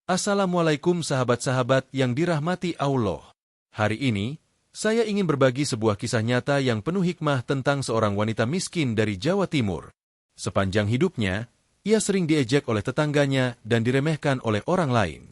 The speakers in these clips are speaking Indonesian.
Assalamualaikum sahabat-sahabat yang dirahmati Allah. Hari ini, saya ingin berbagi sebuah kisah nyata yang penuh hikmah tentang seorang wanita miskin dari Jawa Timur. Sepanjang hidupnya, ia sering diejek oleh tetangganya dan diremehkan oleh orang lain.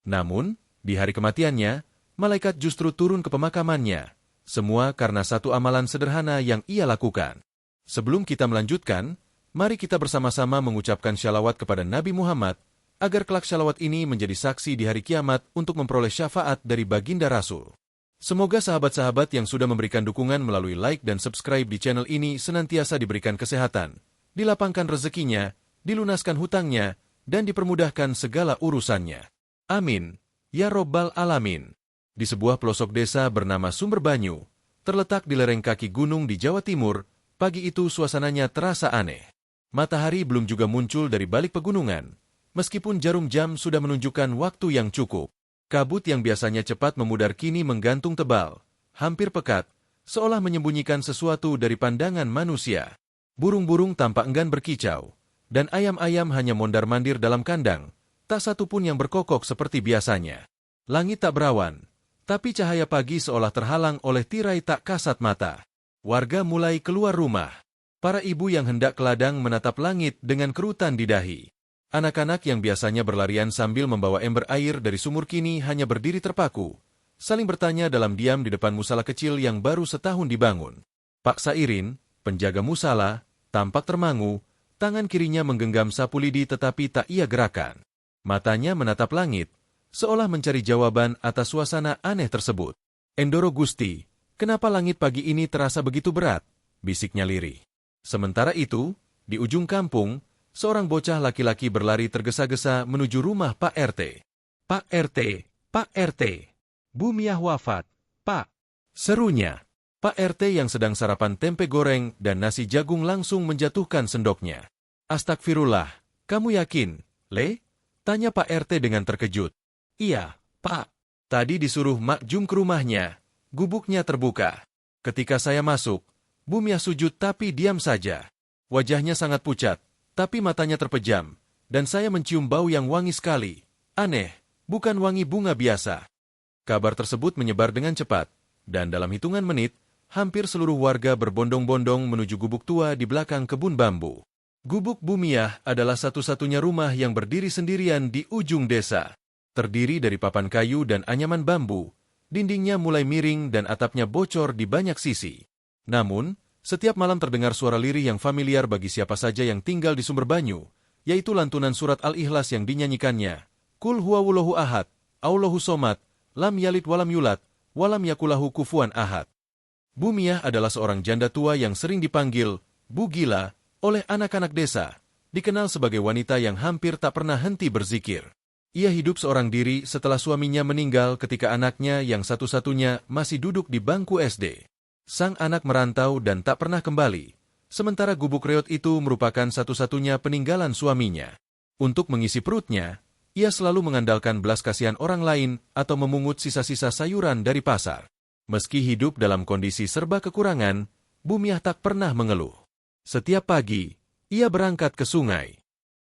Namun, di hari kematiannya, malaikat justru turun ke pemakamannya. Semua karena satu amalan sederhana yang ia lakukan. Sebelum kita melanjutkan, mari kita bersama-sama mengucapkan shalawat kepada Nabi Muhammad, agar kelak shalawat ini menjadi saksi di hari kiamat untuk memperoleh syafaat dari baginda Rasul. Semoga sahabat-sahabat yang sudah memberikan dukungan melalui like dan subscribe di channel ini senantiasa diberikan kesehatan, dilapangkan rezekinya, dilunaskan hutangnya, dan dipermudahkan segala urusannya. Amin. Ya Robbal Alamin. Di sebuah pelosok desa bernama Sumber Banyu, terletak di lereng kaki gunung di Jawa Timur, pagi itu suasananya terasa aneh. Matahari belum juga muncul dari balik pegunungan. Meskipun jarum jam sudah menunjukkan waktu yang cukup, kabut yang biasanya cepat memudar kini menggantung tebal, hampir pekat, seolah menyembunyikan sesuatu dari pandangan manusia. Burung-burung tampak enggan berkicau, dan ayam-ayam hanya mondar-mandir dalam kandang, tak satu pun yang berkokok seperti biasanya. Langit tak berawan, tapi cahaya pagi seolah terhalang oleh tirai tak kasat mata. Warga mulai keluar rumah. Para ibu yang hendak ke ladang menatap langit dengan kerutan di dahi. Anak-anak yang biasanya berlarian sambil membawa ember air dari sumur kini hanya berdiri terpaku, saling bertanya dalam diam di depan musala kecil yang baru setahun dibangun. Pak Sairin, penjaga musala, tampak termangu, tangan kirinya menggenggam sapu lidi tetapi tak ia gerakan. Matanya menatap langit, seolah mencari jawaban atas suasana aneh tersebut. Endoro Gusti, kenapa langit pagi ini terasa begitu berat? Bisiknya lirih. Sementara itu, di ujung kampung, seorang bocah laki-laki berlari tergesa-gesa menuju rumah Pak RT. Pak RT, Pak RT. Bu Miah wafat, Pak. Serunya. Pak RT yang sedang sarapan tempe goreng dan nasi jagung langsung menjatuhkan sendoknya. Astagfirullah, kamu yakin, Le? Tanya Pak RT dengan terkejut. Iya, Pak. Tadi disuruh Mak Jum ke rumahnya. Gubuknya terbuka. Ketika saya masuk, Bu Miah sujud tapi diam saja. Wajahnya sangat pucat, tapi matanya terpejam, dan saya mencium bau yang wangi sekali. Aneh, bukan wangi bunga biasa. Kabar tersebut menyebar dengan cepat, dan dalam hitungan menit, hampir seluruh warga berbondong-bondong menuju gubuk tua di belakang kebun bambu. Gubuk Bu Miah adalah satu-satunya rumah yang berdiri sendirian di ujung desa. Terdiri dari papan kayu dan anyaman bambu, dindingnya mulai miring dan atapnya bocor di banyak sisi. Namun, setiap malam terdengar suara lirih yang familiar bagi siapa saja yang tinggal di Sumber Banyu, yaitu lantunan surat Al-Ikhlas yang dinyanyikannya. Kul huwallahu ahad, Allahu somad, lam yalid walam yulad, walam yakulahu kufuwan ahad. Bu Miah adalah seorang janda tua yang sering dipanggil Bu Gila oleh anak-anak desa, dikenal sebagai wanita yang hampir tak pernah henti berzikir. Ia hidup seorang diri setelah suaminya meninggal ketika anaknya yang satu-satunya masih duduk di bangku SD. Sang anak merantau dan tak pernah kembali, sementara gubuk reot itu merupakan satu-satunya peninggalan suaminya. Untuk mengisi perutnya, ia selalu mengandalkan belas kasihan orang lain atau memungut sisa-sisa sayuran dari pasar. Meski hidup dalam kondisi serba kekurangan, Bu Miah tak pernah mengeluh. Setiap pagi, ia berangkat ke sungai.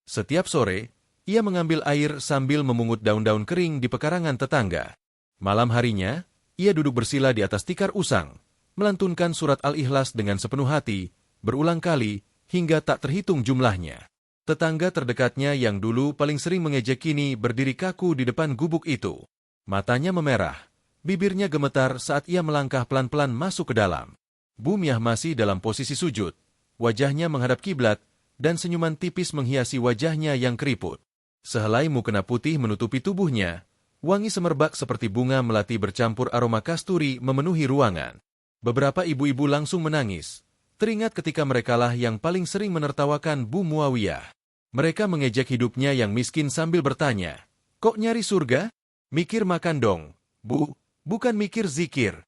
Setiap sore, ia mengambil air sambil memungut daun-daun kering di pekarangan tetangga. Malam harinya, ia duduk bersila di atas tikar usang, melantunkan surat Al-Ikhlas dengan sepenuh hati, berulang kali, hingga tak terhitung jumlahnya. Tetangga terdekatnya yang dulu paling sering mengejek kini berdiri kaku di depan gubuk itu. Matanya memerah, bibirnya gemetar saat ia melangkah pelan-pelan masuk ke dalam. Bu Miah masih dalam posisi sujud, wajahnya menghadap kiblat, dan senyuman tipis menghiasi wajahnya yang keriput. Sehelai mukena putih menutupi tubuhnya, wangi semerbak seperti bunga melati bercampur aroma kasturi memenuhi ruangan. Beberapa ibu-ibu langsung menangis, teringat ketika merekalah yang paling sering menertawakan Bu Muawiyah. Mereka mengejek hidupnya yang miskin sambil bertanya, "Kok nyari surga? Mikir makan dong, Bu, bukan mikir zikir."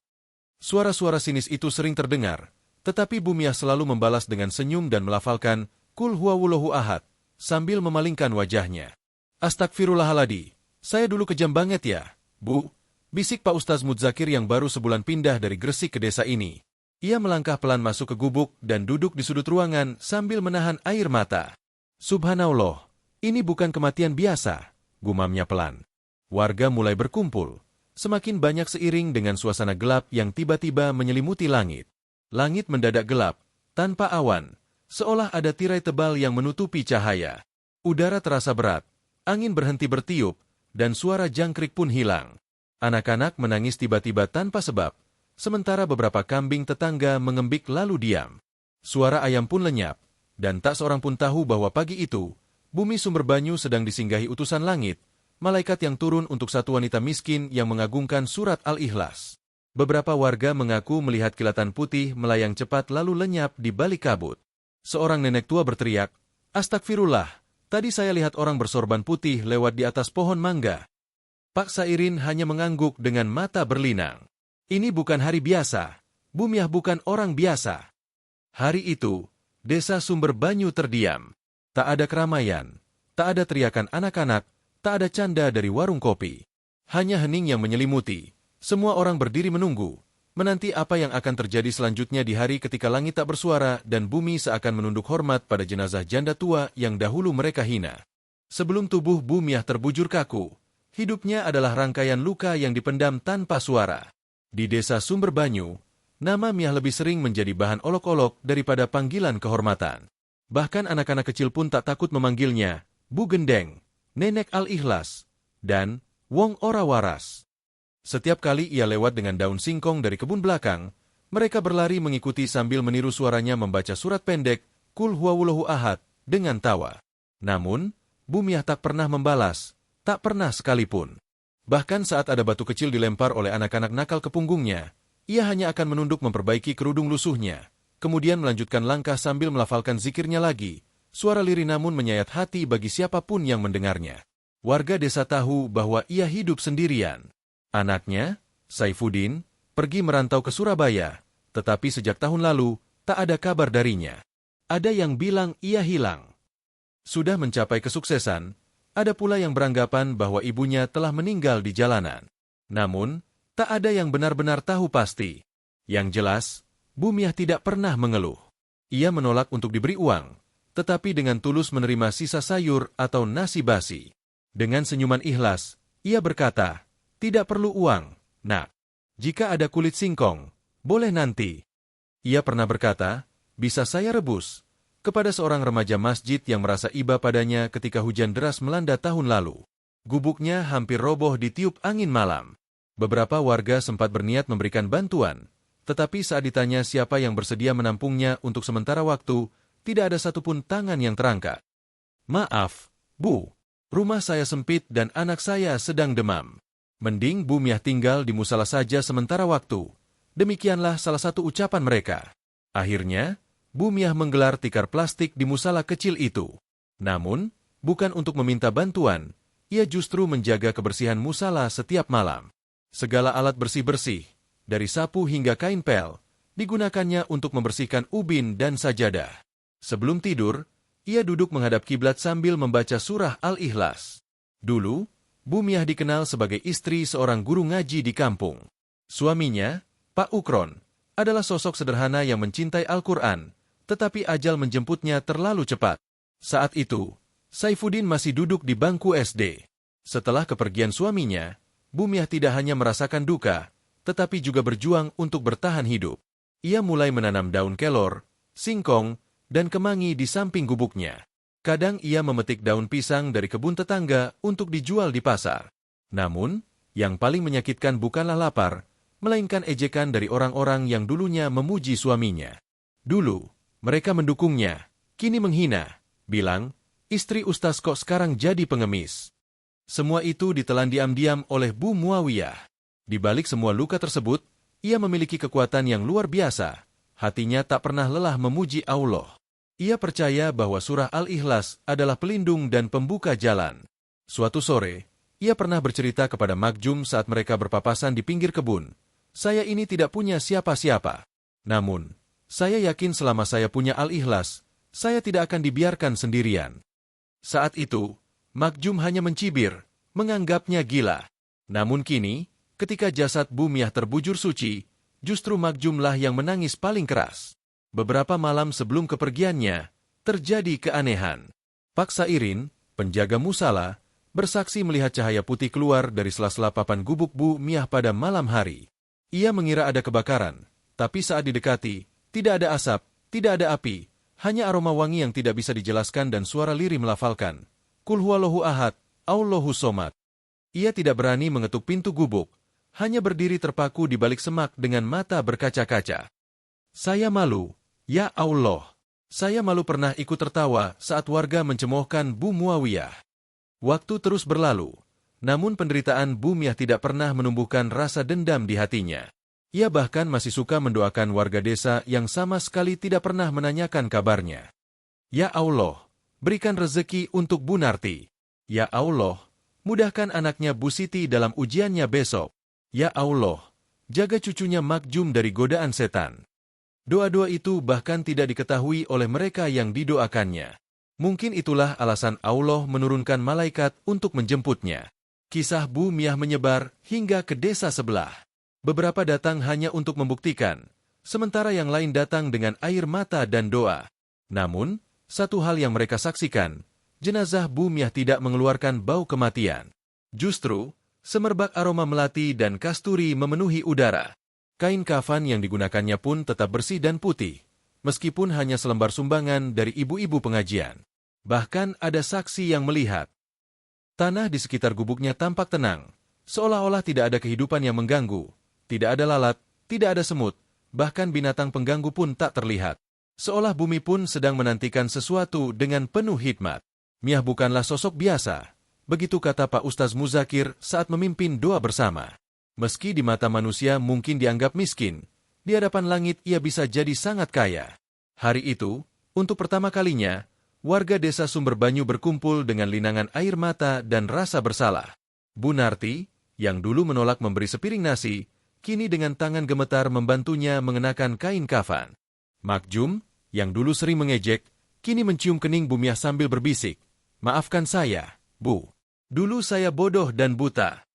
Suara-suara sinis itu sering terdengar, tetapi Bu Miah selalu membalas dengan senyum dan melafalkan, "Kul huwallahu ahad," sambil memalingkan wajahnya. "Astagfirullahaladzim, saya dulu kejam banget ya, Bu," bisik Pak Ustaz Mudzakir yang baru sebulan pindah dari Gresik ke desa ini. Ia melangkah pelan masuk ke gubuk dan duduk di sudut ruangan sambil menahan air mata. "Subhanallah, ini bukan kematian biasa," gumamnya pelan. Warga mulai berkumpul, semakin banyak seiring dengan suasana gelap yang tiba-tiba menyelimuti langit. Langit mendadak gelap, tanpa awan, seolah ada tirai tebal yang menutupi cahaya. Udara terasa berat, angin berhenti bertiup, dan suara jangkrik pun hilang. Anak-anak menangis tiba-tiba tanpa sebab, sementara beberapa kambing tetangga mengembik lalu diam. Suara ayam pun lenyap, dan tak seorang pun tahu bahwa pagi itu, bumi Sumberbanyu sedang disinggahi utusan langit, malaikat yang turun untuk satu wanita miskin yang mengagungkan surat Al-Ikhlas. Beberapa warga mengaku melihat kilatan putih melayang cepat lalu lenyap di balik kabut. Seorang nenek tua berteriak, "Astagfirullah, tadi saya lihat orang bersorban putih lewat di atas pohon mangga." Pak Sairin hanya mengangguk dengan mata berlinang. Ini bukan hari biasa, Bumiah bukan orang biasa. Hari itu, desa Sumberbanyu terdiam. Tak ada keramaian, tak ada teriakan anak-anak, tak ada canda dari warung kopi. Hanya hening yang menyelimuti. Semua orang berdiri menunggu, menanti apa yang akan terjadi selanjutnya di hari ketika langit tak bersuara dan bumi seakan menunduk hormat pada jenazah janda tua yang dahulu mereka hina. Sebelum tubuh Bumiah terbujur kaku, hidupnya adalah rangkaian luka yang dipendam tanpa suara. Di desa Sumberbanyu, nama Miah lebih sering menjadi bahan olok-olok daripada panggilan kehormatan. Bahkan anak-anak kecil pun tak takut memanggilnya Bu Gendeng, Nenek Al-Ikhlas, dan Wong Ora Waras. Setiap kali ia lewat dengan daun singkong dari kebun belakang, mereka berlari mengikuti sambil meniru suaranya membaca surat pendek, Qul Huwallahu Ahad, dengan tawa. Namun, Bumiah tak pernah membalas, tak pernah sekalipun. Bahkan saat ada batu kecil dilempar oleh anak-anak nakal ke punggungnya, ia hanya akan menunduk memperbaiki kerudung lusuhnya, kemudian melanjutkan langkah sambil melafalkan zikirnya lagi. Suara lirih namun menyayat hati bagi siapapun yang mendengarnya. Warga desa tahu bahwa ia hidup sendirian. Anaknya, Saifuddin, pergi merantau ke Surabaya, tetapi sejak tahun lalu, tak ada kabar darinya. Ada yang bilang ia hilang. Sudah mencapai kesuksesan, ada pula yang beranggapan bahwa ibunya telah meninggal di jalanan. Namun, tak ada yang benar-benar tahu pasti. Yang jelas, Bumiah tidak pernah mengeluh. Ia menolak untuk diberi uang, tetapi dengan tulus menerima sisa sayur atau nasi basi. Dengan senyuman ikhlas, ia berkata, "Tidak perlu uang, Nak. Jika ada kulit singkong, boleh nanti." Ia pernah berkata, "Bisa saya rebus?" kepada seorang remaja masjid yang merasa iba padanya ketika hujan deras melanda tahun lalu. Gubuknya hampir roboh ditiup angin malam. Beberapa warga sempat berniat memberikan bantuan, tetapi saat ditanya siapa yang bersedia menampungnya untuk sementara waktu, tidak ada satupun tangan yang terangkat. "Maaf, Bu, rumah saya sempit dan anak saya sedang demam. Mending Bumiah tinggal di musala saja sementara waktu." Demikianlah salah satu ucapan mereka. Akhirnya, Bumiah menggelar tikar plastik di musala kecil itu. Namun, bukan untuk meminta bantuan, ia justru menjaga kebersihan musala setiap malam. Segala alat bersih-bersih, dari sapu hingga kain pel, digunakannya untuk membersihkan ubin dan sajadah. Sebelum tidur, ia duduk menghadap kiblat sambil membaca surah Al-Ikhlas. Dulu, Bumiah dikenal sebagai istri seorang guru ngaji di kampung. Suaminya, Pak Ukron, adalah sosok sederhana yang mencintai Al-Quran, tetapi ajal menjemputnya terlalu cepat. Saat itu, Saifuddin masih duduk di bangku SD. Setelah kepergian suaminya, Bumiah tidak hanya merasakan duka, tetapi juga berjuang untuk bertahan hidup. Ia mulai menanam daun kelor, singkong, dan kemangi di samping gubuknya. Kadang ia memetik daun pisang dari kebun tetangga untuk dijual di pasar. Namun, yang paling menyakitkan bukanlah lapar, melainkan ejekan dari orang-orang yang dulunya memuji suaminya. Dulu, mereka mendukungnya, kini menghina, bilang, "Istri Ustaz kok sekarang jadi pengemis." Semua itu ditelan diam-diam oleh Bu Muawiyah. Di balik semua luka tersebut, ia memiliki kekuatan yang luar biasa. Hatinya tak pernah lelah memuji Allah. Ia percaya bahwa surah Al-Ikhlas adalah pelindung dan pembuka jalan. Suatu sore, ia pernah bercerita kepada Makjum saat mereka berpapasan di pinggir kebun. "Saya ini tidak punya siapa-siapa. Namun, saya yakin selama saya punya Al-Ikhlas, saya tidak akan dibiarkan sendirian." Saat itu, Makjum hanya mencibir, menganggapnya gila. Namun kini, ketika jasad Bumiah terbujur suci, justru Makjumlah yang menangis paling keras. Beberapa malam sebelum kepergiannya, terjadi keanehan. Pak Sairin, penjaga musala, bersaksi melihat cahaya putih keluar dari sela-sela papan gubuk Bu Miah pada malam hari. Ia mengira ada kebakaran, tapi saat didekati, tidak ada asap, tidak ada api, hanya aroma wangi yang tidak bisa dijelaskan dan suara lirih melafalkan, Qul huwallahu ahad, Allahu somad. Ia tidak berani mengetuk pintu gubuk, hanya berdiri terpaku di balik semak dengan mata berkaca-kaca. Saya malu, ya Allah. Saya malu pernah ikut tertawa saat warga mencemoohkan Bu Muawiyah. Waktu terus berlalu, namun penderitaan Bu Miah tidak pernah menumbuhkan rasa dendam di hatinya. Ia bahkan masih suka mendoakan warga desa yang sama sekali tidak pernah menanyakan kabarnya. Ya Allah, berikan rezeki untuk Bu Narti. Ya Allah, mudahkan anaknya Bu Siti dalam ujiannya besok. Ya Allah, jaga cucunya Makjum dari godaan setan. Doa-doa itu bahkan tidak diketahui oleh mereka yang didoakannya. Mungkin itulah alasan Allah menurunkan malaikat untuk menjemputnya. Kisah Bu Miah menyebar hingga ke desa sebelah. Beberapa datang hanya untuk membuktikan, sementara yang lain datang dengan air mata dan doa. Namun, satu hal yang mereka saksikan, jenazah Bu Miah tidak mengeluarkan bau kematian. Justru, semerbak aroma melati dan kasturi memenuhi udara. Kain kafan yang digunakannya pun tetap bersih dan putih, meskipun hanya selembar sumbangan dari ibu-ibu pengajian. Bahkan ada saksi yang melihat. Tanah di sekitar gubuknya tampak tenang, seolah-olah tidak ada kehidupan yang mengganggu, tidak ada lalat, tidak ada semut, bahkan binatang pengganggu pun tak terlihat. Seolah bumi pun sedang menantikan sesuatu dengan penuh hikmat. Miah bukanlah sosok biasa, begitu kata Pak Ustaz Muzakir saat memimpin doa bersama. Meski di mata manusia mungkin dianggap miskin, di hadapan langit ia bisa jadi sangat kaya. Hari itu, untuk pertama kalinya, warga desa Sumberbanyu berkumpul dengan linangan air mata dan rasa bersalah. Bu Narti, yang dulu menolak memberi sepiring nasi, kini dengan tangan gemetar membantunya mengenakan kain kafan. Makjum, yang dulu sering mengejek, kini mencium kening Bu Miah sambil berbisik, "Maafkan saya, Bu. Dulu saya bodoh dan buta."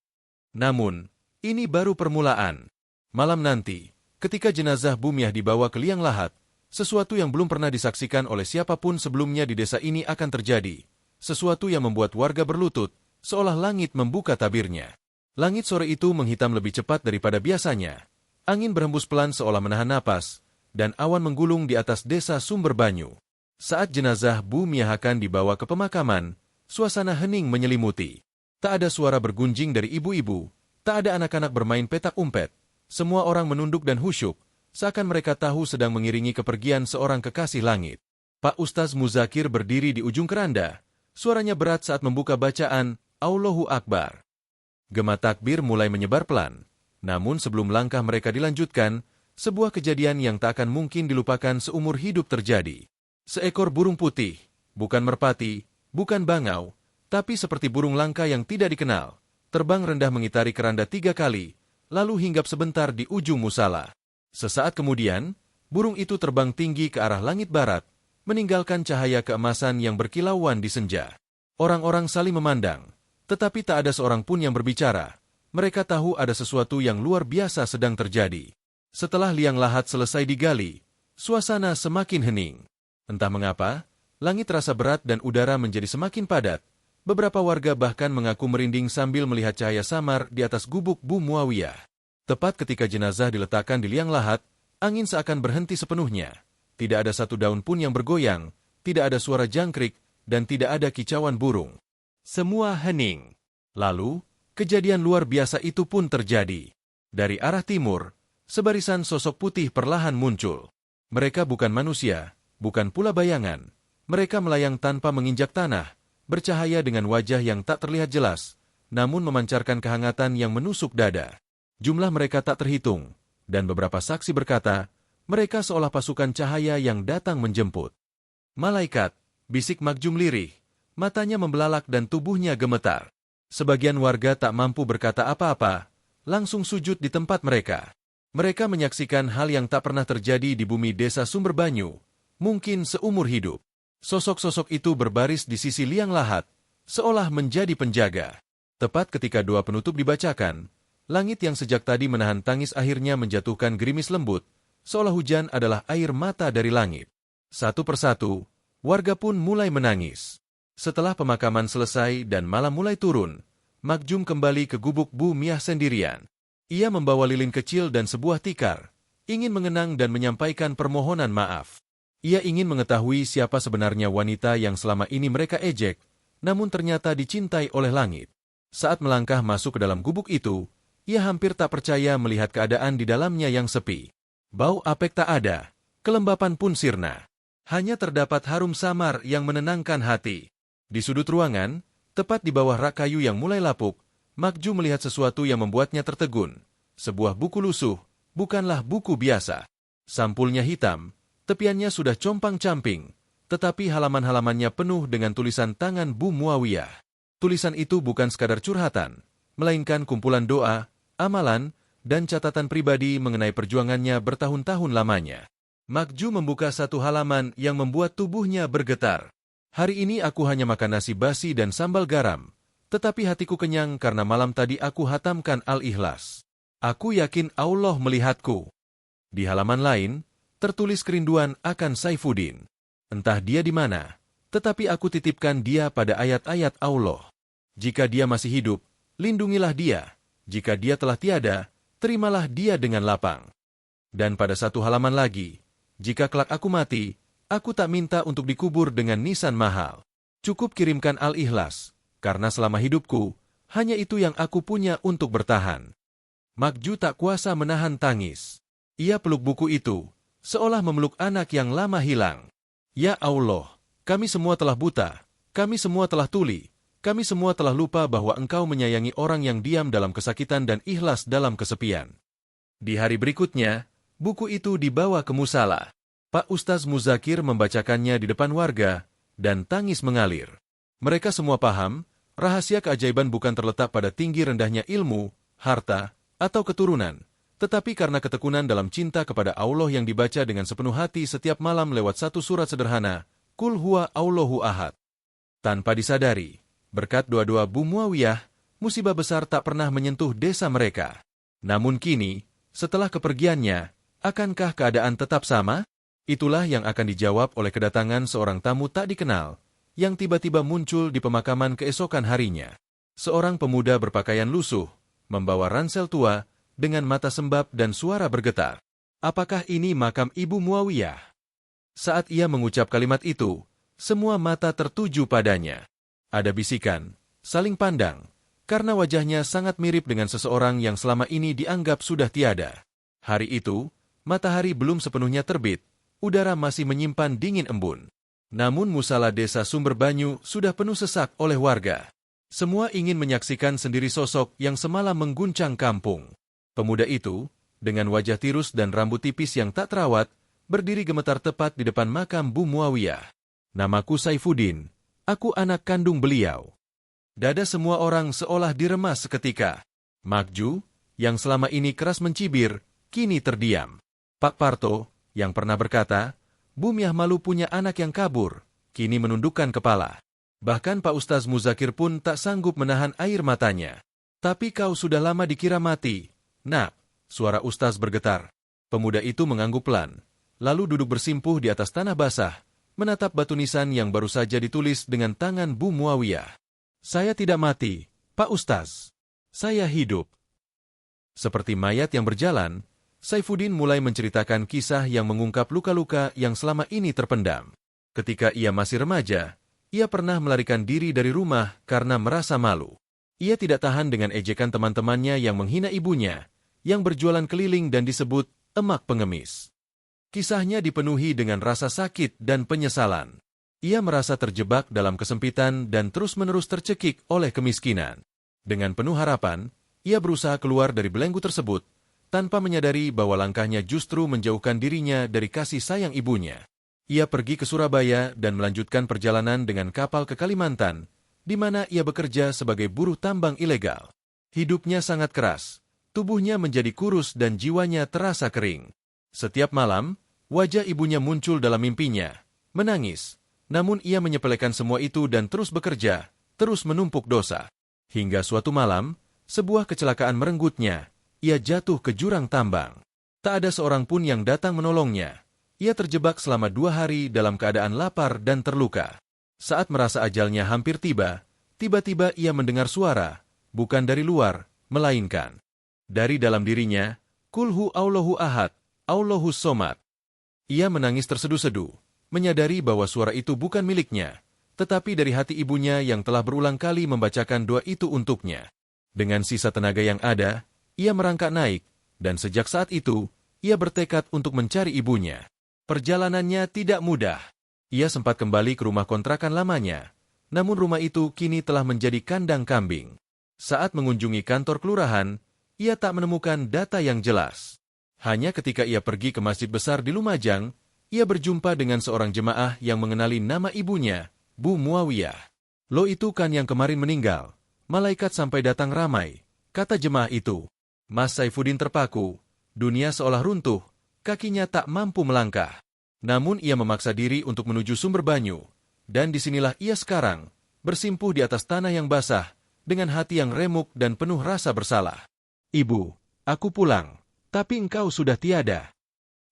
Namun, ini baru permulaan. Malam nanti, ketika jenazah Bu Miah dibawa ke liang lahat, sesuatu yang belum pernah disaksikan oleh siapapun sebelumnya di desa ini akan terjadi. Sesuatu yang membuat warga berlutut, seolah langit membuka tabirnya. Langit sore itu menghitam lebih cepat daripada biasanya. Angin berhembus pelan seolah menahan napas, dan awan menggulung di atas desa Sumberbanyu. Saat jenazah Bu Miah akan dibawa ke pemakaman, suasana hening menyelimuti. Tak ada suara bergunjing dari ibu-ibu, tak ada anak-anak bermain petak umpet. Semua orang menunduk dan khusyuk, seakan mereka tahu sedang mengiringi kepergian seorang kekasih langit. Pak Ustaz Muzakir berdiri di ujung keranda. Suaranya berat saat membuka bacaan, Allahu Akbar. Gema takbir mulai menyebar pelan. Namun sebelum langkah mereka dilanjutkan, sebuah kejadian yang tak akan mungkin dilupakan seumur hidup terjadi. Seekor burung putih, bukan merpati, bukan bangau, tapi seperti burung langka yang tidak dikenal, terbang rendah mengitari keranda 3 kali, lalu hinggap sebentar di ujung musala. Sesaat kemudian, burung itu terbang tinggi ke arah langit barat, meninggalkan cahaya keemasan yang berkilauan di senja. Orang-orang saling memandang, tetapi tak ada seorang pun yang berbicara. Mereka tahu ada sesuatu yang luar biasa sedang terjadi. Setelah liang lahat selesai digali, suasana semakin hening. Entah mengapa, langit terasa berat dan udara menjadi semakin padat. Beberapa warga bahkan mengaku merinding sambil melihat cahaya samar di atas gubuk Bu Muawiyah. Tepat ketika jenazah diletakkan di liang lahat, angin seakan berhenti sepenuhnya. Tidak ada satu daun pun yang bergoyang, tidak ada suara jangkrik, dan tidak ada kicauan burung. Semua hening. Lalu, kejadian luar biasa itu pun terjadi. Dari arah timur, sebarisan sosok putih perlahan muncul. Mereka bukan manusia, bukan pula bayangan. Mereka melayang tanpa menginjak tanah, bercahaya dengan wajah yang tak terlihat jelas, namun memancarkan kehangatan yang menusuk dada. Jumlah mereka tak terhitung, dan beberapa saksi berkata, mereka seolah pasukan cahaya yang datang menjemput. Malaikat, bisik Makjum lirih, matanya membelalak dan tubuhnya gemetar. Sebagian warga tak mampu berkata apa-apa, langsung sujud di tempat mereka. Mereka menyaksikan hal yang tak pernah terjadi di bumi desa Sumberbanyu, mungkin seumur hidup. Sosok-sosok itu berbaris di sisi liang lahat, seolah menjadi penjaga. Tepat ketika doa penutup dibacakan, langit yang sejak tadi menahan tangis akhirnya menjatuhkan gerimis lembut, seolah hujan adalah air mata dari langit. Satu persatu, warga pun mulai menangis. Setelah pemakaman selesai dan malam mulai turun, Makjum kembali ke gubuk Bu Miah sendirian. Ia membawa lilin kecil dan sebuah tikar, ingin mengenang dan menyampaikan permohonan maaf. Ia ingin mengetahui siapa sebenarnya wanita yang selama ini mereka ejek, namun ternyata dicintai oleh langit. Saat melangkah masuk ke dalam gubuk itu, ia hampir tak percaya melihat keadaan di dalamnya yang sepi. Bau apek tak ada, kelembapan pun sirna. Hanya terdapat harum samar yang menenangkan hati. Di sudut ruangan, tepat di bawah rak kayu yang mulai lapuk, Makjum melihat sesuatu yang membuatnya tertegun. Sebuah buku lusuh, bukanlah buku biasa. Sampulnya hitam, tepiannya sudah compang-camping, tetapi halaman-halamannya penuh dengan tulisan tangan Bu Muawiyah. Tulisan itu bukan sekadar curhatan, melainkan kumpulan doa, amalan, dan catatan pribadi mengenai perjuangannya bertahun-tahun lamanya. Makjum membuka satu halaman yang membuat tubuhnya bergetar. Hari ini aku hanya makan nasi basi dan sambal garam, tetapi hatiku kenyang karena malam tadi aku hatamkan Al-Ikhlas. Aku yakin Allah melihatku. Di halaman lain, tertulis kerinduan akan Saifuddin. Entah dia di mana, tetapi aku titipkan dia pada ayat-ayat Allah. Jika dia masih hidup, lindungilah dia. Jika dia telah tiada, terimalah dia dengan lapang. Dan pada satu halaman lagi, jika kelak aku mati, aku tak minta untuk dikubur dengan nisan mahal. Cukup kirimkan Al-Ikhlas, karena selama hidupku, hanya itu yang aku punya untuk bertahan. Makju tak kuasa menahan tangis. Ia peluk buku itu, seolah memeluk anak yang lama hilang. Ya Allah, kami semua telah buta, kami semua telah tuli, kami semua telah lupa bahwa Engkau menyayangi orang yang diam dalam kesakitan dan ikhlas dalam kesepian. Di hari berikutnya, buku itu dibawa ke musala. Pak Ustaz Muzakir membacakannya di depan warga, dan tangis mengalir. Mereka semua paham, rahasia keajaiban bukan terletak pada tinggi rendahnya ilmu, harta, atau keturunan, tetapi karena ketekunan dalam cinta kepada Allah yang dibaca dengan sepenuh hati setiap malam lewat satu surat sederhana, Qul huwa Allahu ahad. Tanpa disadari, berkat doa-doa Bu Muawiyah, musibah besar tak pernah menyentuh desa mereka. Namun kini, setelah kepergiannya, akankah keadaan tetap sama? Itulah yang akan dijawab oleh kedatangan seorang tamu tak dikenal, yang tiba-tiba muncul di pemakaman keesokan harinya. Seorang pemuda berpakaian lusuh, membawa ransel tua, dengan mata sembab dan suara bergetar. Apakah ini makam Ibu Muawiyah? Saat ia mengucap kalimat itu, semua mata tertuju padanya. Ada bisikan, saling pandang, karena wajahnya sangat mirip dengan seseorang yang selama ini dianggap sudah tiada. Hari itu, matahari belum sepenuhnya terbit, udara masih menyimpan dingin embun. Namun musala desa Sumber Banyu sudah penuh sesak oleh warga. Semua ingin menyaksikan sendiri sosok yang semalam mengguncang kampung. Pemuda itu, dengan wajah tirus dan rambut tipis yang tak terawat, berdiri gemetar tepat di depan makam Bu Muawiyah. Namaku Saifuddin, aku anak kandung beliau. Dada semua orang seolah diremas seketika. Makju, yang selama ini keras mencibir, kini terdiam. Pak Parto, yang pernah berkata, Bu Miah malu punya anak yang kabur, kini menundukkan kepala. Bahkan Pak Ustaz Muzakir pun tak sanggup menahan air matanya. Tapi kau sudah lama dikira mati. Nak, suara Ustaz bergetar. Pemuda itu mengangguk pelan, lalu duduk bersimpuh di atas tanah basah, menatap batu nisan yang baru saja ditulis dengan tangan Bu Muawiyah. Saya tidak mati, Pak Ustaz. Saya hidup. Seperti mayat yang berjalan, Saifuddin mulai menceritakan kisah yang mengungkap luka-luka yang selama ini terpendam. Ketika ia masih remaja, ia pernah melarikan diri dari rumah karena merasa malu. Ia tidak tahan dengan ejekan teman-temannya yang menghina ibunya, yang berjualan keliling dan disebut emak pengemis. Kisahnya dipenuhi dengan rasa sakit dan penyesalan. Ia merasa terjebak dalam kesempitan dan terus-menerus tercekik oleh kemiskinan. Dengan penuh harapan, ia berusaha keluar dari belenggu tersebut, tanpa menyadari bahwa langkahnya justru menjauhkan dirinya dari kasih sayang ibunya. Ia pergi ke Surabaya dan melanjutkan perjalanan dengan kapal ke Kalimantan, di mana ia bekerja sebagai buruh tambang ilegal. Hidupnya sangat keras, tubuhnya menjadi kurus dan jiwanya terasa kering. Setiap malam, wajah ibunya muncul dalam mimpinya, menangis. Namun ia menyepelekan semua itu dan terus bekerja, terus menumpuk dosa. Hingga suatu malam, sebuah kecelakaan merenggutnya. Ia jatuh ke jurang tambang. Tak ada seorang pun yang datang menolongnya. Ia terjebak selama 2 hari dalam keadaan lapar dan terluka. Saat merasa ajalnya hampir tiba, tiba-tiba ia mendengar suara, bukan dari luar, melainkan dari dalam dirinya, Qul hu Allahu ahad, Allahus somad. Ia menangis terseduh-seduh, menyadari bahwa suara itu bukan miliknya, tetapi dari hati ibunya yang telah berulang kali membacakan doa itu untuknya. Dengan sisa tenaga yang ada, ia merangkak naik, dan sejak saat itu, ia bertekad untuk mencari ibunya. Perjalanannya tidak mudah. Ia sempat kembali ke rumah kontrakan lamanya, namun rumah itu kini telah menjadi kandang kambing. Saat mengunjungi kantor kelurahan, ia tak menemukan data yang jelas. Hanya ketika ia pergi ke masjid besar di Lumajang, ia berjumpa dengan seorang jemaah yang mengenali nama ibunya, Bu Muawiyah. Lo itu kan yang kemarin meninggal. Malaikat sampai datang ramai, kata jemaah itu. Mas Saifuddin terpaku, dunia seolah runtuh, kakinya tak mampu melangkah. Namun ia memaksa diri untuk menuju sumber banyu, dan disinilah ia sekarang, bersimpuh di atas tanah yang basah, dengan hati yang remuk dan penuh rasa bersalah. Ibu, aku pulang, tapi engkau sudah tiada.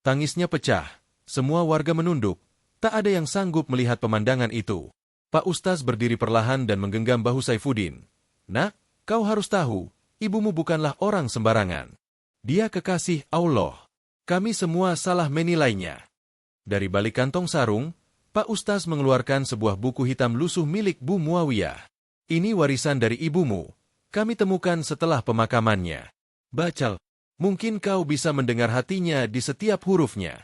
Tangisnya pecah, semua warga menunduk, tak ada yang sanggup melihat pemandangan itu. Pak Ustaz berdiri perlahan dan menggenggam bahu Saifuddin. Nak, kau harus tahu, ibumu bukanlah orang sembarangan. Dia kekasih Allah. Kami semua salah menilainya. Dari balik kantong sarung, Pak Ustaz mengeluarkan sebuah buku hitam lusuh milik Bu Muawiyah. Ini warisan dari ibumu. Kami temukan setelah pemakamannya. Bacal. Mungkin kau bisa mendengar hatinya di setiap hurufnya.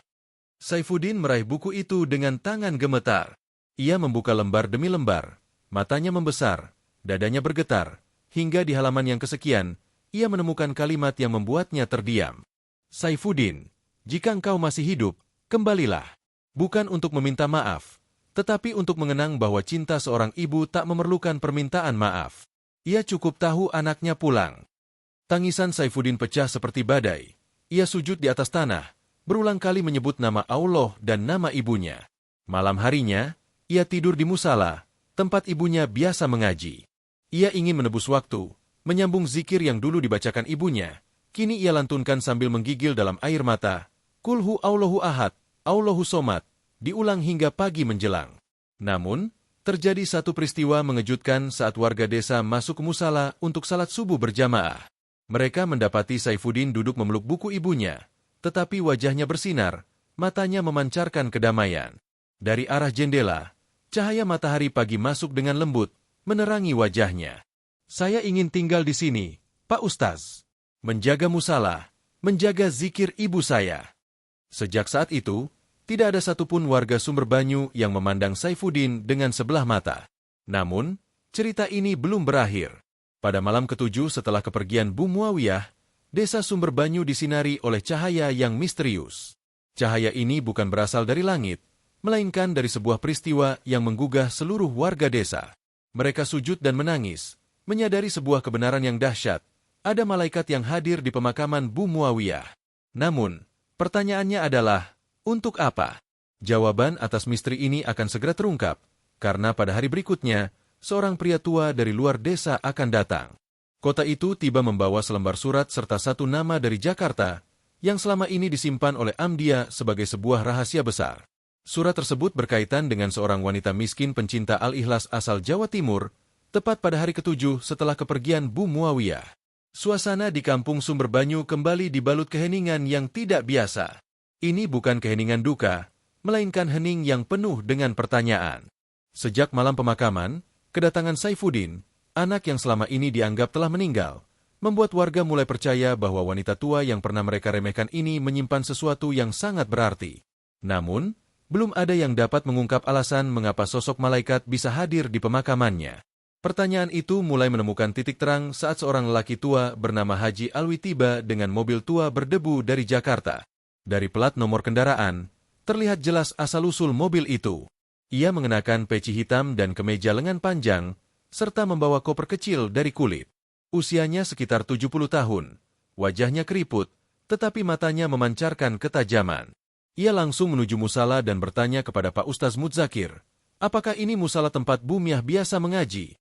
Saifuddin meraih buku itu dengan tangan gemetar. Ia membuka lembar demi lembar. Matanya membesar, dadanya bergetar. Hingga di halaman yang kesekian, ia menemukan kalimat yang membuatnya terdiam. Saifuddin, jika engkau masih hidup, kembalilah. Bukan untuk meminta maaf, tetapi untuk mengenang bahwa cinta seorang ibu tak memerlukan permintaan maaf. Ia cukup tahu anaknya pulang. Tangisan Saifuddin pecah seperti badai. Ia sujud di atas tanah, berulang kali menyebut nama Allah dan nama ibunya. Malam harinya, ia tidur di musala, tempat ibunya biasa mengaji. Ia ingin menebus waktu, menyambung zikir yang dulu dibacakan ibunya. Kini ia lantunkan sambil menggigil dalam air mata. Qul hu Allahu ahad, Allahus somad, diulang hingga pagi menjelang. Namun, terjadi satu peristiwa mengejutkan saat warga desa masuk ke musala untuk salat subuh berjamaah. Mereka mendapati Saifuddin duduk memeluk buku ibunya, tetapi wajahnya bersinar, matanya memancarkan kedamaian. Dari arah jendela, cahaya matahari pagi masuk dengan lembut, menerangi wajahnya. Saya ingin tinggal di sini, Pak Ustaz. Menjaga musala, menjaga zikir ibu saya. Sejak saat itu, tidak ada satupun warga Sumber Banyu yang memandang Saifuddin dengan sebelah mata. Namun, cerita ini belum berakhir. Pada malam ketujuh setelah kepergian Bu Muawiyah, desa Sumber Banyu disinari oleh cahaya yang misterius. Cahaya ini bukan berasal dari langit, melainkan dari sebuah peristiwa yang menggugah seluruh warga desa. Mereka sujud dan menangis, menyadari sebuah kebenaran yang dahsyat. Ada malaikat yang hadir di pemakaman Bu Muawiyah. Namun, pertanyaannya adalah, untuk apa? Jawaban atas misteri ini akan segera terungkap, karena pada hari berikutnya, seorang pria tua dari luar desa akan datang. Kota itu tiba membawa selembar surat serta satu nama dari Jakarta, yang selama ini disimpan oleh Amdia sebagai sebuah rahasia besar. Surat tersebut berkaitan dengan seorang wanita miskin pencinta Al-Ikhlas asal Jawa Timur, tepat pada hari ketujuh setelah kepergian Bu Muawiyah. Suasana di kampung Sumber Banyu kembali dibalut keheningan yang tidak biasa. Ini bukan keheningan duka, melainkan hening yang penuh dengan pertanyaan. Sejak malam pemakaman, kedatangan Saifuddin, anak yang selama ini dianggap telah meninggal, membuat warga mulai percaya bahwa wanita tua yang pernah mereka remehkan ini menyimpan sesuatu yang sangat berarti. Namun, belum ada yang dapat mengungkap alasan mengapa sosok malaikat bisa hadir di pemakamannya. Pertanyaan itu mulai menemukan titik terang saat seorang lelaki tua bernama Haji Alwi tiba dengan mobil tua berdebu dari Jakarta. Dari plat nomor kendaraan, terlihat jelas asal-usul mobil itu. Ia mengenakan peci hitam dan kemeja lengan panjang, serta membawa koper kecil dari kulit. Usianya sekitar 70 tahun, wajahnya keriput, tetapi matanya memancarkan ketajaman. Ia langsung menuju musala dan bertanya kepada Pak Ustaz Mudzakir, apakah ini musala tempat Bu Miah biasa mengaji?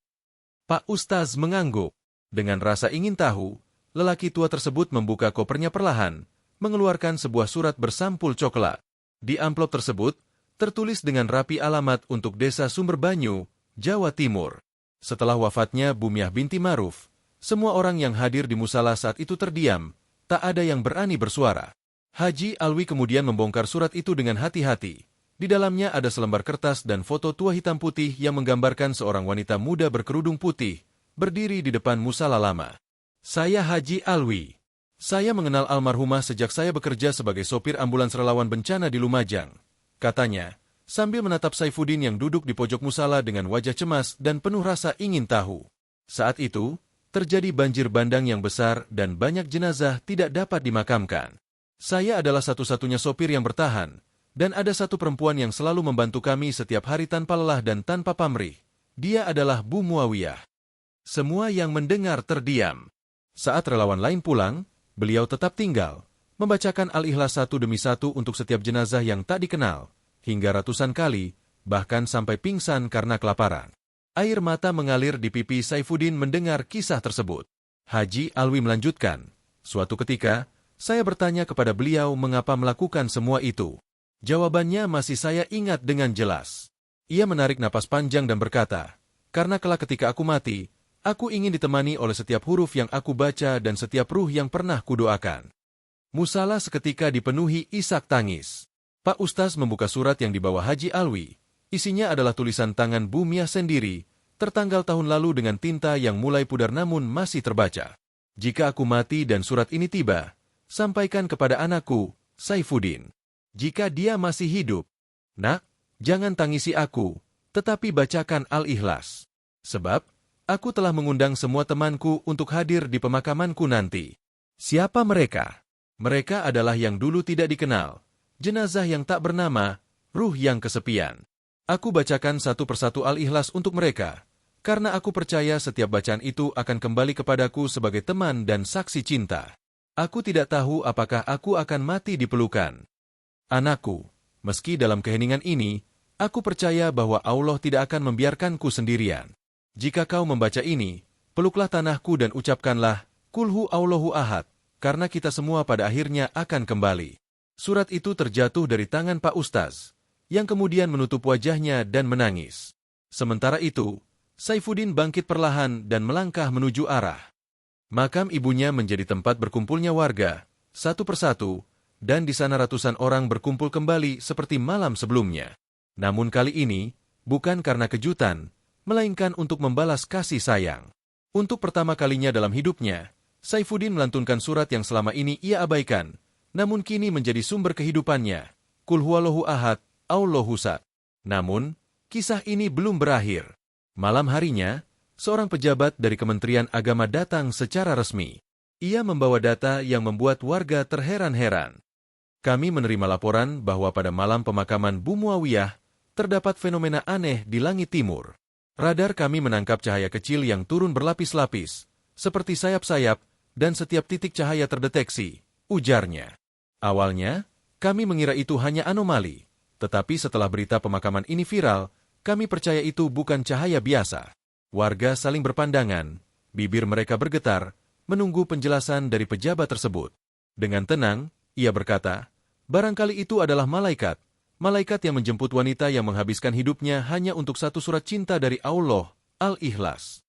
Pak Ustaz mengangguk. Dengan rasa ingin tahu, lelaki tua tersebut membuka kopernya perlahan, mengeluarkan sebuah surat bersampul coklat. Di amplop tersebut, tertulis dengan rapi alamat untuk Desa Sumberbanyu, Jawa Timur. Setelah wafatnya Bumiah binti Ma'ruf, semua orang yang hadir di musala saat itu terdiam, tak ada yang berani bersuara. Haji Alwi kemudian membongkar surat itu dengan hati-hati. Di dalamnya ada selembar kertas dan foto tua hitam putih yang menggambarkan seorang wanita muda berkerudung putih, berdiri di depan musala lama. Saya Haji Alwi. Saya mengenal almarhumah sejak saya bekerja sebagai sopir ambulans relawan bencana di Lumajang, katanya, sambil menatap Saifuddin yang duduk di pojok musala dengan wajah cemas dan penuh rasa ingin tahu. Saat itu, terjadi banjir bandang yang besar dan banyak jenazah tidak dapat dimakamkan. Saya adalah satu-satunya sopir yang bertahan, dan ada satu perempuan yang selalu membantu kami setiap hari tanpa lelah dan tanpa pamrih. Dia adalah Bu Muawiyah. Semua yang mendengar terdiam. Saat relawan lain pulang, beliau tetap tinggal, membacakan Al-Ikhlas satu demi satu untuk setiap jenazah yang tak dikenal, hingga ratusan kali, bahkan sampai pingsan karena kelaparan. Air mata mengalir di pipi Saifuddin mendengar kisah tersebut. Haji Alwi melanjutkan, suatu ketika, saya bertanya kepada beliau mengapa melakukan semua itu. Jawabannya masih saya ingat dengan jelas. Ia menarik napas panjang dan berkata, karena kelak ketika aku mati, aku ingin ditemani oleh setiap huruf yang aku baca dan setiap ruh yang pernah kudoakan. Musala seketika dipenuhi isak tangis. Pak Ustaz membuka surat yang dibawa Haji Alwi. Isinya adalah tulisan tangan Bumiah sendiri, tertanggal tahun lalu dengan tinta yang mulai pudar namun masih terbaca. Jika aku mati dan surat ini tiba, sampaikan kepada anakku, Saifuddin. Jika dia masih hidup, nak, jangan tangisi aku, tetapi bacakan Al-Ikhlas. Sebab, aku telah mengundang semua temanku untuk hadir di pemakamanku nanti. Siapa mereka? Mereka adalah yang dulu tidak dikenal, jenazah yang tak bernama, ruh yang kesepian. Aku bacakan satu persatu Al-Ikhlas untuk mereka, karena aku percaya setiap bacaan itu akan kembali kepadaku sebagai teman dan saksi cinta. Aku tidak tahu apakah aku akan mati di pelukan. Anakku, meski dalam keheningan ini, aku percaya bahwa Allah tidak akan membiarkanku sendirian. Jika kau membaca ini, peluklah tanahku dan ucapkanlah, Kulhu Allahu Ahad, karena kita semua pada akhirnya akan kembali. Surat itu terjatuh dari tangan Pak Ustaz, yang kemudian menutup wajahnya dan menangis. Sementara itu, Saifuddin bangkit perlahan dan melangkah menuju arah. Makam ibunya menjadi tempat berkumpulnya warga, satu persatu, dan di sana ratusan orang berkumpul kembali seperti malam sebelumnya. Namun kali ini, bukan karena kejutan, melainkan untuk membalas kasih sayang. Untuk pertama kalinya dalam hidupnya, Saifuddin melantunkan surat yang selama ini ia abaikan, namun kini menjadi sumber kehidupannya. Qul huwallahu ahad, Allahu samad. Namun, kisah ini belum berakhir. Malam harinya, seorang pejabat dari Kementerian Agama datang secara resmi. Ia membawa data yang membuat warga terheran-heran. Kami menerima laporan bahwa pada malam pemakaman Bu Muawiyah, terdapat fenomena aneh di langit timur. Radar kami menangkap cahaya kecil yang turun berlapis-lapis, seperti sayap-sayap, dan setiap titik cahaya terdeteksi, ujarnya. Awalnya, kami mengira itu hanya anomali, tetapi setelah berita pemakaman ini viral, kami percaya itu bukan cahaya biasa. Warga saling berpandangan, bibir mereka bergetar, menunggu penjelasan dari pejabat tersebut. Dengan tenang, ia berkata, barangkali itu adalah malaikat. Malaikat yang menjemput wanita yang menghabiskan hidupnya hanya untuk satu surat cinta dari Allah, Al-Ikhlas.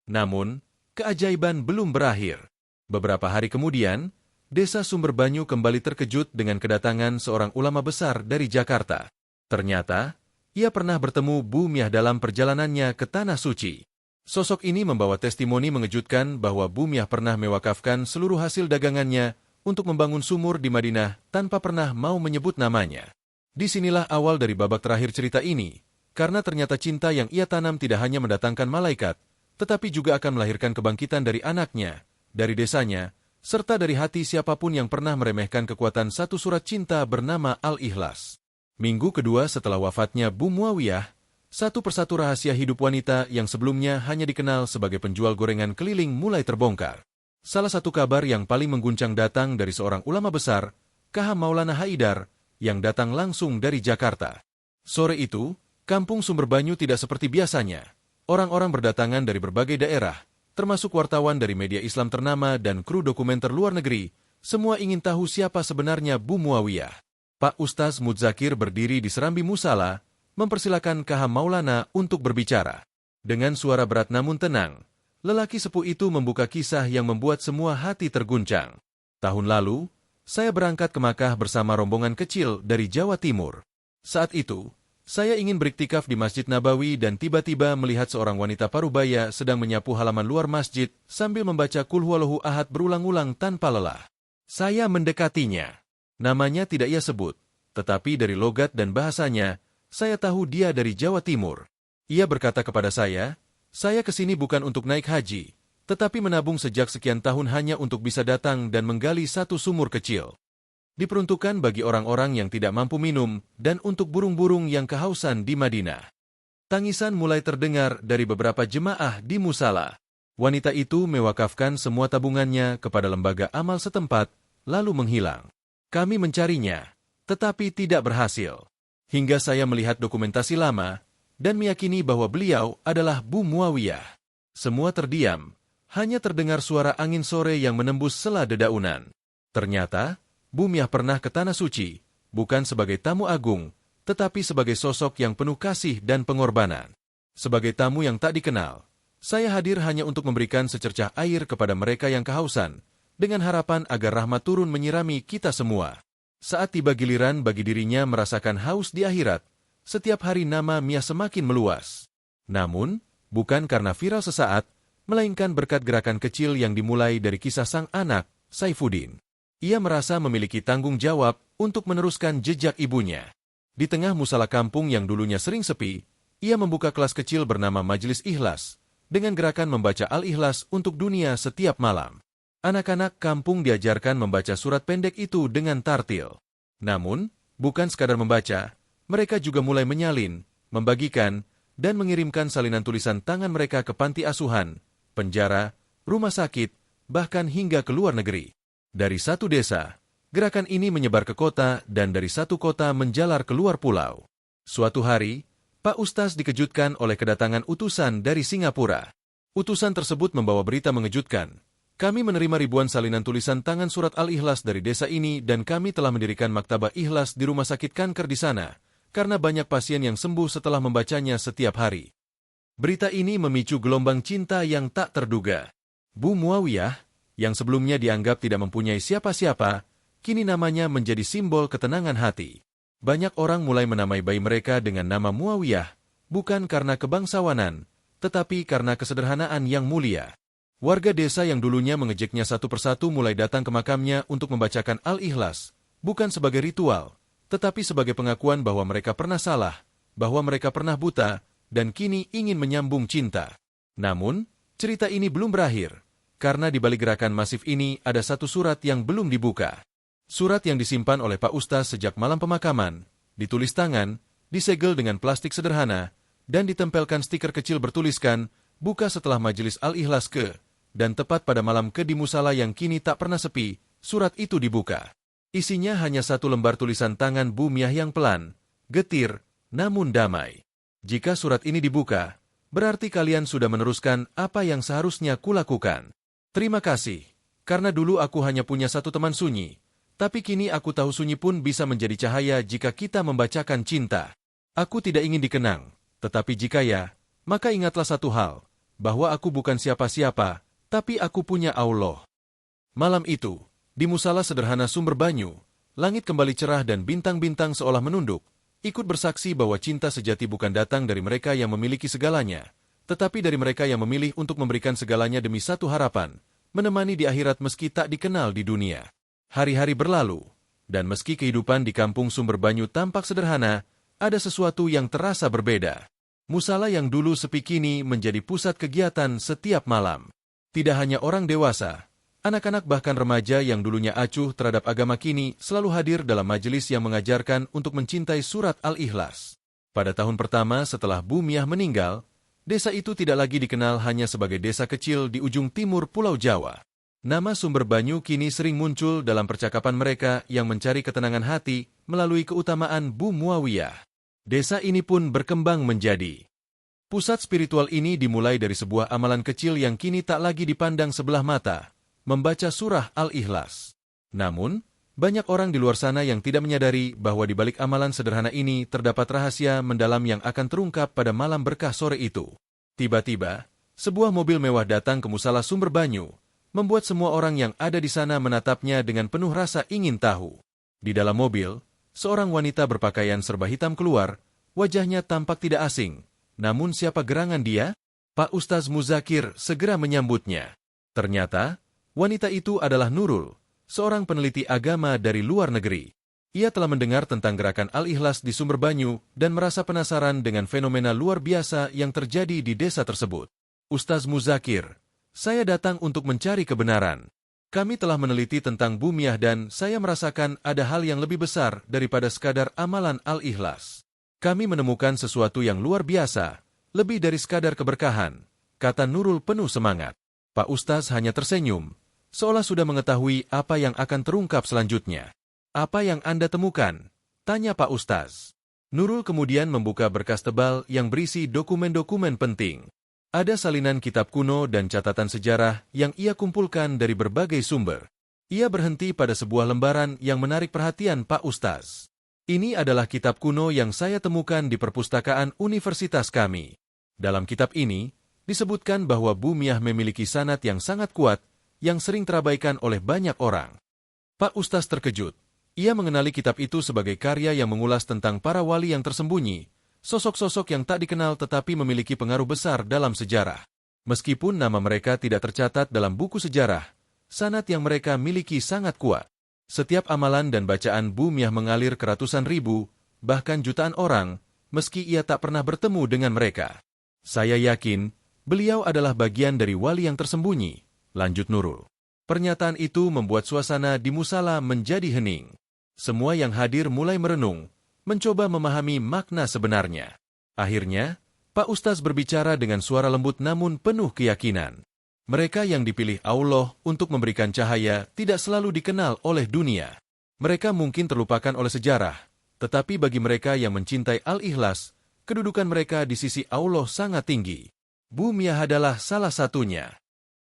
Namun, keajaiban belum berakhir. Beberapa hari kemudian, Desa Sumberbanyu kembali terkejut dengan kedatangan seorang ulama besar dari Jakarta. Ternyata, ia pernah bertemu Bumiah dalam perjalanannya ke Tanah Suci. Sosok ini membawa testimoni mengejutkan bahwa Bumiah pernah mewakafkan seluruh hasil dagangannya untuk membangun sumur di Madinah tanpa pernah mau menyebut namanya. Disinilah awal dari babak terakhir cerita ini, karena ternyata cinta yang ia tanam tidak hanya mendatangkan malaikat, tetapi juga akan melahirkan kebangkitan dari anaknya, dari desanya, serta dari hati siapapun yang pernah meremehkan kekuatan satu surat cinta bernama Al-Ikhlas. Minggu kedua setelah wafatnya Bu Muawiyah, satu persatu rahasia hidup wanita yang sebelumnya hanya dikenal sebagai penjual gorengan keliling mulai terbongkar. Salah satu kabar yang paling mengguncang datang dari seorang ulama besar, KH Maulana Haidar, yang datang langsung dari Jakarta. Sore itu, kampung Sumberbanyu tidak seperti biasanya. Orang-orang berdatangan dari berbagai daerah, termasuk wartawan dari media Islam ternama dan kru dokumenter luar negeri, semua ingin tahu siapa sebenarnya Bu Muawiyah. Pak Ustaz Mudzakir berdiri di serambi musala, mempersilakan Kaha Maulana untuk berbicara. Dengan suara berat namun tenang, lelaki sepuh itu membuka kisah yang membuat semua hati terguncang. Tahun lalu, saya berangkat ke Makkah bersama rombongan kecil dari Jawa Timur. Saat itu, saya ingin beriktikaf di Masjid Nabawi dan tiba-tiba melihat seorang wanita parubaya sedang menyapu halaman luar masjid sambil membaca Qul Huwallahu Ahad berulang-ulang tanpa lelah. Saya mendekatinya. Namanya tidak ia sebut, tetapi dari logat dan bahasanya, saya tahu dia dari Jawa Timur. Ia berkata kepada saya kesini bukan untuk naik haji, tetapi menabung sejak sekian tahun hanya untuk bisa datang dan menggali satu sumur kecil. Diperuntukkan bagi orang-orang yang tidak mampu minum dan untuk burung-burung yang kehausan di Madinah. Tangisan mulai terdengar dari beberapa jemaah di musala. Wanita itu mewakafkan semua tabungannya kepada lembaga amal setempat, lalu menghilang. Kami mencarinya, tetapi tidak berhasil. Hingga saya melihat dokumentasi lama dan meyakini bahwa beliau adalah Bu Muawiyah. Semua terdiam, hanya terdengar suara angin sore yang menembus sela dedaunan. Ternyata, Bu Miah pernah ke Tanah Suci, bukan sebagai tamu agung, tetapi sebagai sosok yang penuh kasih dan pengorbanan. Sebagai tamu yang tak dikenal, saya hadir hanya untuk memberikan secercah air kepada mereka yang kehausan, dengan harapan agar rahmat turun menyirami kita semua. Saat tiba giliran bagi dirinya merasakan haus di akhirat, setiap hari nama Miah semakin meluas. Namun, bukan karena viral sesaat, melainkan berkat gerakan kecil yang dimulai dari kisah sang anak, Saifuddin. Ia merasa memiliki tanggung jawab untuk meneruskan jejak ibunya. Di tengah musala kampung yang dulunya sering sepi, ia membuka kelas kecil bernama Majelis Ikhlas, dengan gerakan membaca Al-Ikhlas untuk dunia setiap malam. Anak-anak kampung diajarkan membaca surat pendek itu dengan tartil. Namun, bukan sekadar membaca, mereka juga mulai menyalin, membagikan, dan mengirimkan salinan tulisan tangan mereka ke panti asuhan, penjara, rumah sakit, bahkan hingga ke luar negeri. Dari satu desa, gerakan ini menyebar ke kota dan dari satu kota menjalar ke luar pulau. Suatu hari, Pak Ustaz dikejutkan oleh kedatangan utusan dari Singapura. Utusan tersebut membawa berita mengejutkan. Kami menerima ribuan salinan tulisan tangan surat Al-Ikhlas dari desa ini dan kami telah mendirikan maktabah Ikhlas di rumah sakit kanker di sana, karena banyak pasien yang sembuh setelah membacanya setiap hari. Berita ini memicu gelombang cinta yang tak terduga. Bu Muawiyah, yang sebelumnya dianggap tidak mempunyai siapa-siapa, kini namanya menjadi simbol ketenangan hati. Banyak orang mulai menamai bayi mereka dengan nama Muawiyah, bukan karena kebangsawanan, tetapi karena kesederhanaan yang mulia. Warga desa yang dulunya mengejeknya satu persatu mulai datang ke makamnya untuk membacakan Al-Ikhlas, bukan sebagai ritual, tetapi sebagai pengakuan bahwa mereka pernah salah, bahwa mereka pernah buta, dan kini ingin menyambung cinta. Namun, cerita ini belum berakhir, karena di balik gerakan masif ini ada satu surat yang belum dibuka. Surat yang disimpan oleh Pak Ustaz sejak malam pemakaman, ditulis tangan, disegel dengan plastik sederhana, dan ditempelkan stiker kecil bertuliskan, buka setelah majelis Al-Ikhlas ke, dan tepat pada malam ke di musala yang kini tak pernah sepi, surat itu dibuka. Isinya hanya satu lembar tulisan tangan Bu Miah yang pelan, getir, namun damai. Jika surat ini dibuka, berarti kalian sudah meneruskan apa yang seharusnya kulakukan. Terima kasih, karena dulu aku hanya punya satu teman sunyi, tapi kini aku tahu sunyi pun bisa menjadi cahaya jika kita membacakan cinta. Aku tidak ingin dikenang, tetapi jika ya, maka ingatlah satu hal, bahwa aku bukan siapa-siapa, tapi aku punya Allah. Malam itu, di musala sederhana Sumber Banyu, langit kembali cerah dan bintang-bintang seolah menunduk, ikut bersaksi bahwa cinta sejati bukan datang dari mereka yang memiliki segalanya, tetapi dari mereka yang memilih untuk memberikan segalanya demi satu harapan, menemani di akhirat meski tak dikenal di dunia. Hari-hari berlalu, dan meski kehidupan di kampung Sumber Banyu tampak sederhana, ada sesuatu yang terasa berbeda. Musala yang dulu sepi kini menjadi pusat kegiatan setiap malam. Tidak hanya orang dewasa, anak-anak bahkan remaja yang dulunya acuh terhadap agama kini selalu hadir dalam majelis yang mengajarkan untuk mencintai surat Al-Ikhlas. Pada tahun pertama setelah Bu Miah meninggal, desa itu tidak lagi dikenal hanya sebagai desa kecil di ujung timur Pulau Jawa. Nama Sumber Banyu kini sering muncul dalam percakapan mereka yang mencari ketenangan hati melalui keutamaan Bu Muawiyah. Desa ini pun berkembang menjadi pusat spiritual. Ini dimulai dari sebuah amalan kecil yang kini tak lagi dipandang sebelah mata, membaca surah Al-Ikhlas. Namun, Banyak orang di luar sana yang tidak menyadari bahwa di balik amalan sederhana ini terdapat rahasia mendalam yang akan terungkap pada malam berkah sore itu. Tiba-tiba, sebuah mobil mewah datang ke musala Sumber Banyu, membuat semua orang yang ada di sana menatapnya dengan penuh rasa ingin tahu. Di dalam mobil, seorang wanita berpakaian serba hitam keluar, wajahnya tampak tidak asing. Namun siapa gerangan dia? Pak Ustaz Muzakir segera menyambutnya. Ternyata, wanita itu adalah Nurul, seorang peneliti agama dari luar negeri. Ia telah mendengar tentang gerakan Al-Ikhlas di Sumber Banyu dan merasa penasaran dengan fenomena luar biasa yang terjadi di desa tersebut. Ustaz Muzakir, saya datang untuk mencari kebenaran. Kami telah meneliti tentang Bumiah dan saya merasakan ada hal yang lebih besar daripada sekadar amalan Al-Ikhlas. Kami menemukan sesuatu yang luar biasa, lebih dari sekadar keberkahan, kata Nurul penuh semangat. Pak Ustaz hanya tersenyum, seolah sudah mengetahui apa yang akan terungkap selanjutnya. Apa yang Anda temukan? Tanya Pak Ustaz. Nurul kemudian membuka berkas tebal yang berisi dokumen-dokumen penting. Ada salinan kitab kuno dan catatan sejarah yang ia kumpulkan dari berbagai sumber. Ia berhenti pada sebuah lembaran yang menarik perhatian Pak Ustaz. Ini adalah kitab kuno yang saya temukan di perpustakaan universitas kami. Dalam kitab ini, disebutkan bahwa Bumiah memiliki sanad yang sangat kuat, yang sering terabaikan oleh banyak orang. Pak Ustaz terkejut. Ia mengenali kitab itu sebagai karya yang mengulas tentang para wali yang tersembunyi, sosok-sosok yang tak dikenal tetapi memiliki pengaruh besar dalam sejarah. Meskipun nama mereka tidak tercatat dalam buku sejarah, sanad yang mereka miliki sangat kuat. Setiap amalan dan bacaan Bumiah mengalir ke ratusan ribu, bahkan jutaan orang, meski ia tak pernah bertemu dengan mereka. Saya yakin, beliau adalah bagian dari wali yang tersembunyi, lanjut Nurul. Pernyataan itu membuat suasana di musala menjadi hening. Semua yang hadir mulai merenung, mencoba memahami makna sebenarnya. Akhirnya, Pak Ustaz berbicara dengan suara lembut namun penuh keyakinan. Mereka yang dipilih Allah untuk memberikan cahaya tidak selalu dikenal oleh dunia. Mereka mungkin terlupakan oleh sejarah, tetapi bagi mereka yang mencintai Al-Ikhlas, kedudukan mereka di sisi Allah sangat tinggi. Bumiah adalah salah satunya.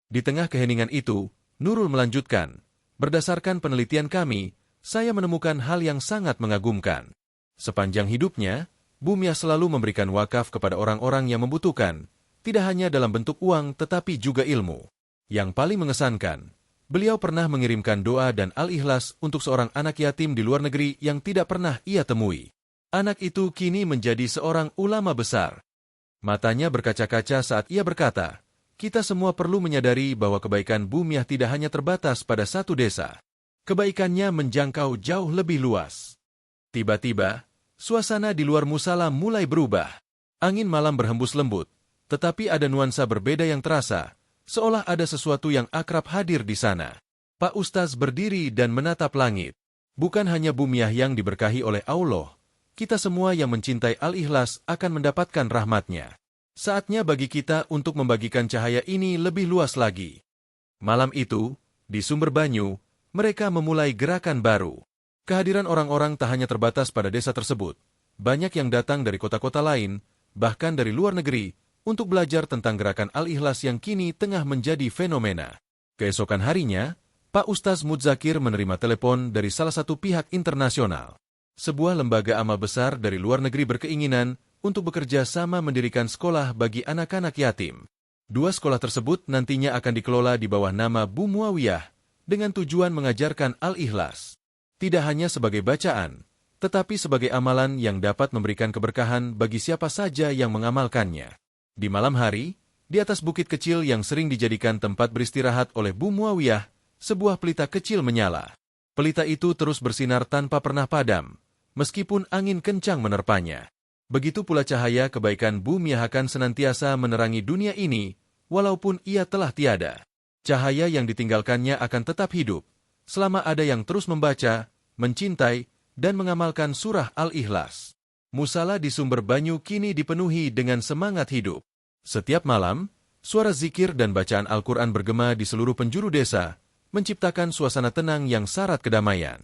Di tengah keheningan itu, Nurul melanjutkan, berdasarkan penelitian kami, saya menemukan hal yang sangat mengagumkan. Sepanjang hidupnya, Bumiah selalu memberikan wakaf kepada orang-orang yang membutuhkan, tidak hanya dalam bentuk uang tetapi juga ilmu. Yang paling mengesankan, beliau pernah mengirimkan doa dan Al-Ikhlas untuk seorang anak yatim di luar negeri yang tidak pernah ia temui. Anak itu kini menjadi seorang ulama besar. Matanya berkaca-kaca saat ia berkata, kita semua perlu menyadari bahwa kebaikan Bumiah tidak hanya terbatas pada satu desa. Kebaikannya menjangkau jauh lebih luas. Tiba-tiba, suasana di luar musala mulai berubah. Angin malam berhembus lembut, tetapi ada nuansa berbeda yang terasa, seolah ada sesuatu yang akrab hadir di sana. Pak Ustaz berdiri dan menatap langit. Bukan hanya Bumiah yang diberkahi oleh Allah, kita semua yang mencintai Al-Ikhlas akan mendapatkan rahmatnya. Saatnya bagi kita untuk membagikan cahaya ini lebih luas lagi. Malam itu, di Sumber Banyu, mereka memulai gerakan baru. Kehadiran orang-orang tak hanya terbatas pada desa tersebut. Banyak yang datang dari kota-kota lain, bahkan dari luar negeri, untuk belajar tentang gerakan Al-Ikhlas yang kini tengah menjadi fenomena. Keesokan harinya, Pak Ustaz Muzakir menerima telepon dari salah satu pihak internasional. Sebuah lembaga amal besar dari luar negeri berkeinginan untuk bekerja sama mendirikan sekolah bagi anak-anak yatim. Dua sekolah tersebut nantinya akan dikelola di bawah nama Bu Muawiyah dengan tujuan mengajarkan Al-Ikhlas. Tidak hanya sebagai bacaan, tetapi sebagai amalan yang dapat memberikan keberkahan bagi siapa saja yang mengamalkannya. Di malam hari, di atas bukit kecil yang sering dijadikan tempat beristirahat oleh Bu Muawiyah, sebuah pelita kecil menyala. Pelita itu terus bersinar tanpa pernah padam, meskipun angin kencang menerpanya. Begitu pula cahaya kebaikan Bumiah akan senantiasa menerangi dunia ini, walaupun ia telah tiada. Cahaya yang ditinggalkannya akan tetap hidup, selama ada yang terus membaca, mencintai, dan mengamalkan surah Al-Ikhlas. Musala di Sumber Banyu kini dipenuhi dengan semangat hidup. Setiap malam, suara zikir dan bacaan Al-Quran bergema di seluruh penjuru desa, menciptakan suasana tenang yang syarat kedamaian.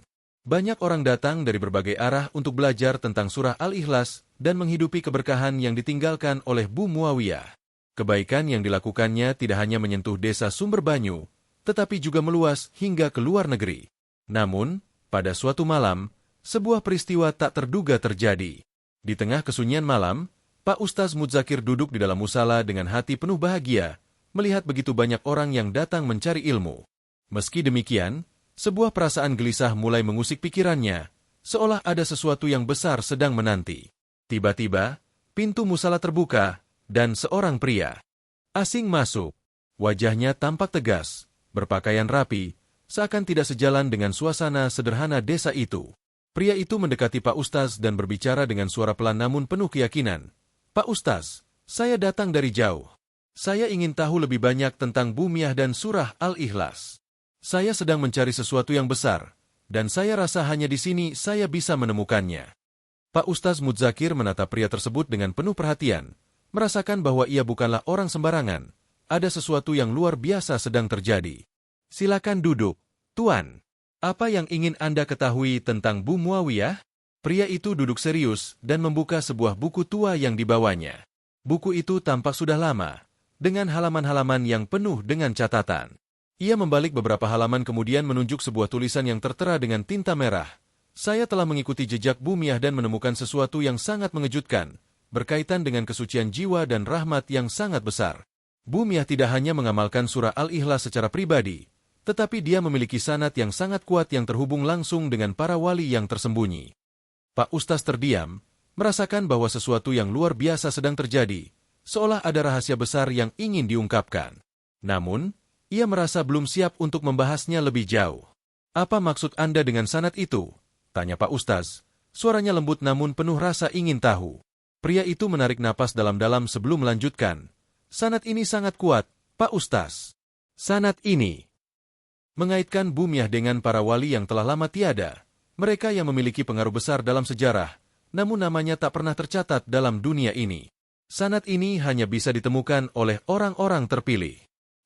Banyak orang datang dari berbagai arah untuk belajar tentang surah Al-Ikhlas dan menghidupi keberkahan yang ditinggalkan oleh Bu Muawiyah. Kebaikan yang dilakukannya tidak hanya menyentuh desa Sumber Banyu, tetapi juga meluas hingga ke luar negeri. Namun, Pada suatu malam, sebuah peristiwa tak terduga terjadi. Di tengah kesunyian malam, Pak Ustaz Mudzakir duduk di dalam musala dengan hati penuh bahagia, melihat begitu banyak orang yang datang mencari ilmu. Meski demikian, sebuah perasaan gelisah mulai mengusik pikirannya, seolah ada sesuatu yang besar sedang menanti. Tiba-tiba, pintu musala terbuka, dan seorang pria asing masuk. Wajahnya tampak tegas, berpakaian rapi, seakan tidak sejalan dengan suasana sederhana desa itu. Pria itu mendekati Pak Ustaz dan berbicara dengan suara pelan namun penuh keyakinan. "Pak Ustaz, saya datang dari jauh. Saya ingin tahu lebih banyak tentang Bumiah dan surah Al-Ikhlas. Saya sedang mencari sesuatu yang besar, dan saya rasa hanya di sini saya bisa menemukannya." Pak Ustaz Mudzakir menatap pria tersebut dengan penuh perhatian, merasakan bahwa ia bukanlah orang sembarangan. Ada sesuatu yang luar biasa sedang terjadi. "Silakan duduk, Tuan. Apa yang ingin Anda ketahui tentang Bu Muawiyah?" Pria itu duduk serius dan membuka sebuah buku tua yang dibawanya. Buku itu tampak sudah lama, dengan halaman-halaman yang penuh dengan catatan. Ia membalik beberapa halaman kemudian menunjuk sebuah tulisan yang tertera dengan tinta merah. "Saya telah mengikuti jejak Bumiah dan menemukan sesuatu yang sangat mengejutkan, berkaitan dengan kesucian jiwa dan rahmat yang sangat besar. Bumiah tidak hanya mengamalkan surah Al-Ikhlas secara pribadi, tetapi dia memiliki sanad yang sangat kuat yang terhubung langsung dengan para wali yang tersembunyi." Pak Ustaz terdiam, merasakan bahwa sesuatu yang luar biasa sedang terjadi, seolah ada rahasia besar yang ingin diungkapkan. Namun, ia merasa belum siap untuk membahasnya lebih jauh. "Apa maksud Anda dengan sanad itu?" tanya Pak Ustaz. Suaranya lembut namun penuh rasa ingin tahu. Pria itu menarik napas dalam-dalam sebelum melanjutkan. "Sanad ini sangat kuat, Pak Ustaz. Sanad ini mengaitkan Bumiah dengan para wali yang telah lama tiada, mereka yang memiliki pengaruh besar dalam sejarah, namun namanya tak pernah tercatat dalam dunia ini. Sanad ini hanya bisa ditemukan oleh orang-orang terpilih."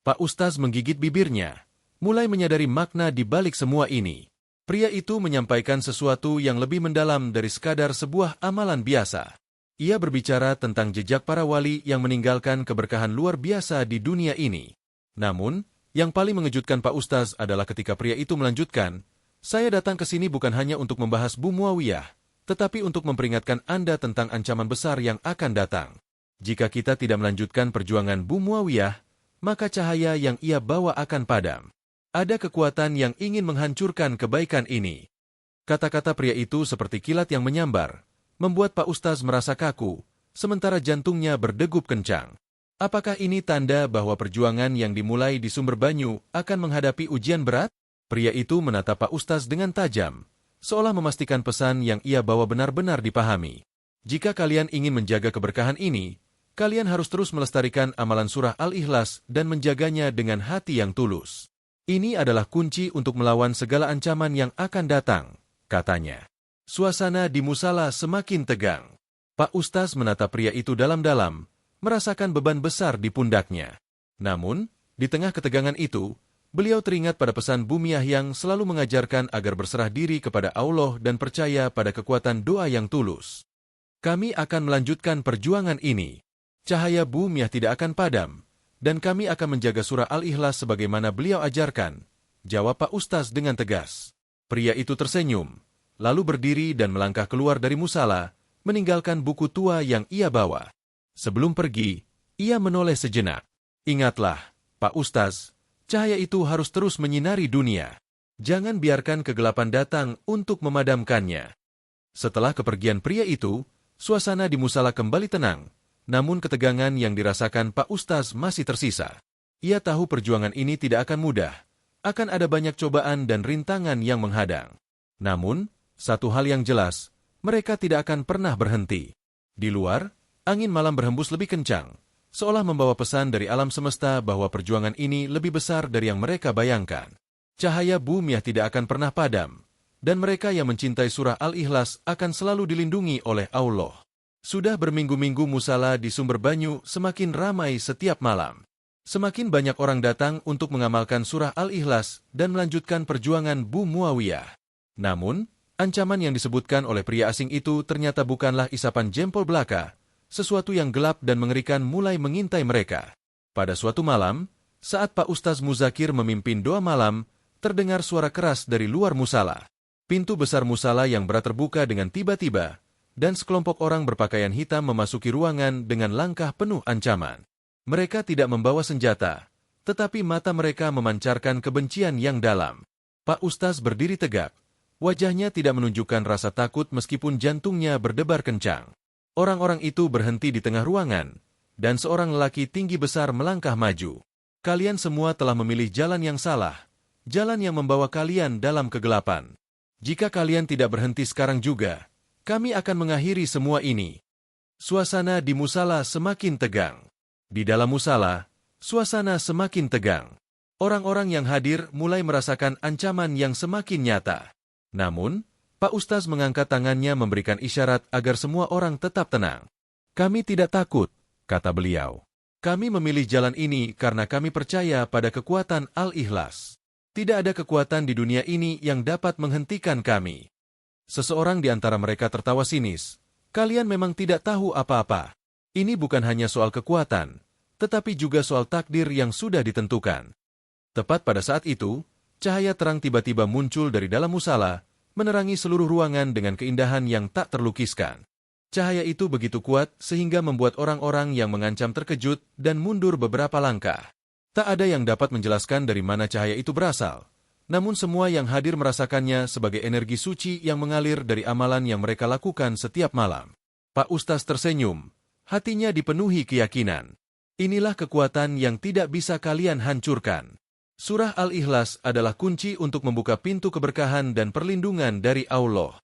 Pak Ustaz menggigit bibirnya, mulai menyadari makna di balik semua ini. Pria itu menyampaikan sesuatu yang lebih mendalam dari sekadar sebuah amalan biasa. Ia berbicara tentang jejak para wali yang meninggalkan keberkahan luar biasa di dunia ini. Namun, yang paling mengejutkan Pak Ustaz adalah ketika pria itu melanjutkan, "Saya datang ke sini bukan hanya untuk membahas Bu Muawiyah, tetapi untuk memperingatkan Anda tentang ancaman besar yang akan datang. Jika kita tidak melanjutkan perjuangan Bu Muawiyah, maka cahaya yang ia bawa akan padam. Ada kekuatan yang ingin menghancurkan kebaikan ini." Kata-kata pria itu seperti kilat yang menyambar, membuat Pak Ustaz merasa kaku, sementara jantungnya berdegup kencang. Apakah ini tanda bahwa perjuangan yang dimulai di Sumber Banyu akan menghadapi ujian berat? Pria itu menatap Pak Ustaz dengan tajam, seolah memastikan pesan yang ia bawa benar-benar dipahami. "Jika kalian ingin menjaga keberkahan ini, kalian harus terus melestarikan amalan surah Al-Ikhlas dan menjaganya dengan hati yang tulus. Ini adalah kunci untuk melawan segala ancaman yang akan datang," katanya. Suasana di musala semakin tegang. Pak Ustaz menatap pria itu dalam-dalam, merasakan beban besar di pundaknya. Namun, di tengah ketegangan itu, beliau teringat pada pesan Bumiah yang selalu mengajarkan agar berserah diri kepada Allah dan percaya pada kekuatan doa yang tulus. "Kami akan melanjutkan perjuangan ini. Cahaya Bumiah tidak akan padam, dan kami akan menjaga surah Al-Ikhlas sebagaimana beliau ajarkan," jawab Pak Ustaz dengan tegas. Pria itu tersenyum, lalu berdiri dan melangkah keluar dari musala, meninggalkan buku tua yang ia bawa. Sebelum pergi, ia menoleh sejenak. "Ingatlah, Pak Ustaz, cahaya itu harus terus menyinari dunia. Jangan biarkan kegelapan datang untuk memadamkannya." Setelah kepergian pria itu, suasana di musala kembali tenang, namun ketegangan yang dirasakan Pak Ustaz masih tersisa. Ia tahu perjuangan ini tidak akan mudah, akan ada banyak cobaan dan rintangan yang menghadang. Namun, satu hal yang jelas, mereka tidak akan pernah berhenti. Di luar, angin malam berhembus lebih kencang, seolah membawa pesan dari alam semesta bahwa perjuangan ini lebih besar dari yang mereka bayangkan. Cahaya Bumiah tidak akan pernah padam, dan mereka yang mencintai surah Al-Ikhlas akan selalu dilindungi oleh Allah. Sudah berminggu-minggu musala di Sumber Banyu semakin ramai setiap malam. Semakin banyak orang datang untuk mengamalkan surah Al-Ikhlas dan melanjutkan perjuangan Bu Muawiyah. Namun, ancaman yang disebutkan oleh pria asing itu ternyata bukanlah isapan jempol belaka. Sesuatu yang gelap dan mengerikan mulai mengintai mereka. Pada suatu malam, saat Pak Ustaz Mudzakir memimpin doa malam, terdengar suara keras dari luar musala. Pintu besar musala yang berat terbuka dengan tiba-tiba, dan sekelompok orang berpakaian hitam memasuki ruangan dengan langkah penuh ancaman. Mereka tidak membawa senjata, tetapi mata mereka memancarkan kebencian yang dalam. Pak Ustaz berdiri tegak. Wajahnya tidak menunjukkan rasa takut meskipun jantungnya berdebar kencang. Orang-orang itu berhenti di tengah ruangan, dan seorang lelaki tinggi besar melangkah maju. Kalian semua telah memilih jalan yang salah, jalan yang membawa kalian dalam kegelapan. Jika kalian tidak berhenti sekarang juga, kami akan mengakhiri semua ini. Suasana di musala semakin tegang. Di dalam musala, suasana semakin tegang. Orang-orang yang hadir mulai merasakan ancaman yang semakin nyata. Namun, Pak Ustaz mengangkat tangannya memberikan isyarat agar semua orang tetap tenang. Kami tidak takut, kata beliau. Kami memilih jalan ini karena kami percaya pada kekuatan Al-Ikhlas. Tidak ada kekuatan di dunia ini yang dapat menghentikan kami. Seseorang di antara mereka tertawa sinis. Kalian memang tidak tahu apa-apa. Ini bukan hanya soal kekuatan, tetapi juga soal takdir yang sudah ditentukan. Tepat pada saat itu, cahaya terang tiba-tiba muncul dari dalam musala, menerangi seluruh ruangan dengan keindahan yang tak terlukiskan. Cahaya itu begitu kuat sehingga membuat orang-orang yang mengancam terkejut dan mundur beberapa langkah. Tak ada yang dapat menjelaskan dari mana cahaya itu berasal, namun semua yang hadir merasakannya sebagai energi suci yang mengalir dari amalan yang mereka lakukan setiap malam. Pak Ustaz tersenyum, hatinya dipenuhi keyakinan. Inilah kekuatan yang tidak bisa kalian hancurkan. Surah Al-Ikhlas adalah kunci untuk membuka pintu keberkahan dan perlindungan dari Allah.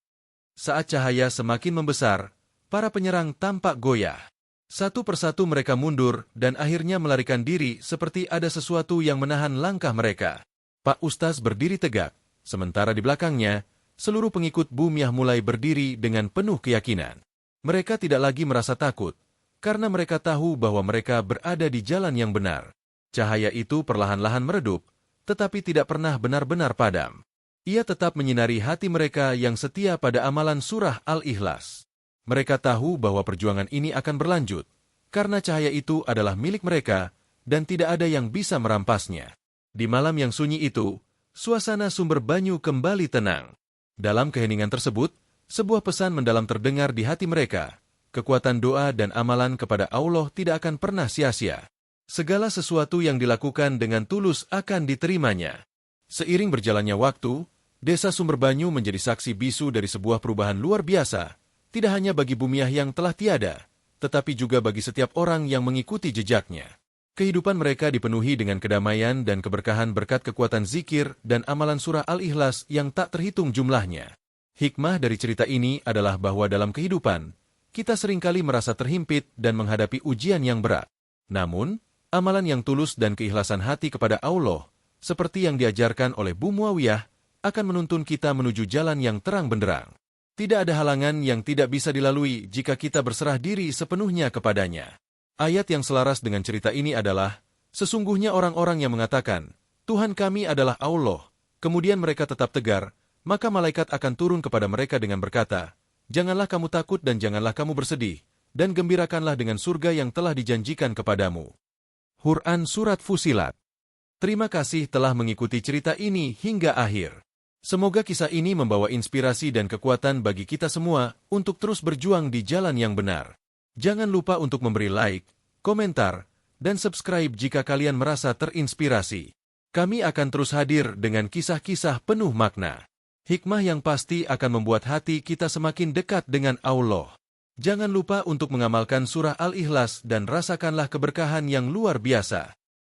Saat cahaya semakin membesar, para penyerang tampak goyah. Satu persatu mereka mundur dan akhirnya melarikan diri seperti ada sesuatu yang menahan langkah mereka. Pak Ustaz berdiri tegak, sementara di belakangnya, seluruh pengikut Bumiah mulai berdiri dengan penuh keyakinan. Mereka tidak lagi merasa takut, karena mereka tahu bahwa mereka berada di jalan yang benar. Cahaya itu perlahan-lahan meredup, tetapi tidak pernah benar-benar padam. Ia tetap menyinari hati mereka yang setia pada amalan surah Al-Ikhlas. Mereka tahu bahwa perjuangan ini akan berlanjut, karena cahaya itu adalah milik mereka, dan tidak ada yang bisa merampasnya. Di malam yang sunyi itu, suasana sumber banyu kembali tenang. Dalam keheningan tersebut, sebuah pesan mendalam terdengar di hati mereka. Kekuatan doa dan amalan kepada Allah tidak akan pernah sia-sia. Segala sesuatu yang dilakukan dengan tulus akan diterimanya. Seiring berjalannya waktu, desa Sumber Banyu menjadi saksi bisu dari sebuah perubahan luar biasa, tidak hanya bagi Bumiah yang telah tiada, tetapi juga bagi setiap orang yang mengikuti jejaknya. Kehidupan mereka dipenuhi dengan kedamaian dan keberkahan berkat kekuatan zikir dan amalan surah Al-Ikhlas yang tak terhitung jumlahnya. Hikmah dari cerita ini adalah bahwa dalam kehidupan, kita seringkali merasa terhimpit dan menghadapi ujian yang berat. Namun, amalan yang tulus dan keikhlasan hati kepada Allah, seperti yang diajarkan oleh Bu Muawiyah, akan menuntun kita menuju jalan yang terang benderang. Tidak ada halangan yang tidak bisa dilalui jika kita berserah diri sepenuhnya kepadanya. Ayat yang selaras dengan cerita ini adalah, sesungguhnya orang-orang yang mengatakan, Tuhan kami adalah Allah, kemudian mereka tetap tegar, maka malaikat akan turun kepada mereka dengan berkata, janganlah kamu takut dan janganlah kamu bersedih, dan gembirakanlah dengan surga yang telah dijanjikan kepadamu. Quran Surat Fusilat. Terima kasih telah mengikuti cerita ini hingga akhir. Semoga kisah ini membawa inspirasi dan kekuatan bagi kita semua untuk terus berjuang di jalan yang benar. Jangan lupa untuk memberi like, komentar, dan subscribe jika kalian merasa terinspirasi. Kami akan terus hadir dengan kisah-kisah penuh makna. Hikmah yang pasti akan membuat hati kita semakin dekat dengan Allah. Jangan lupa untuk mengamalkan surah Al-Ikhlas dan rasakanlah keberkahan yang luar biasa.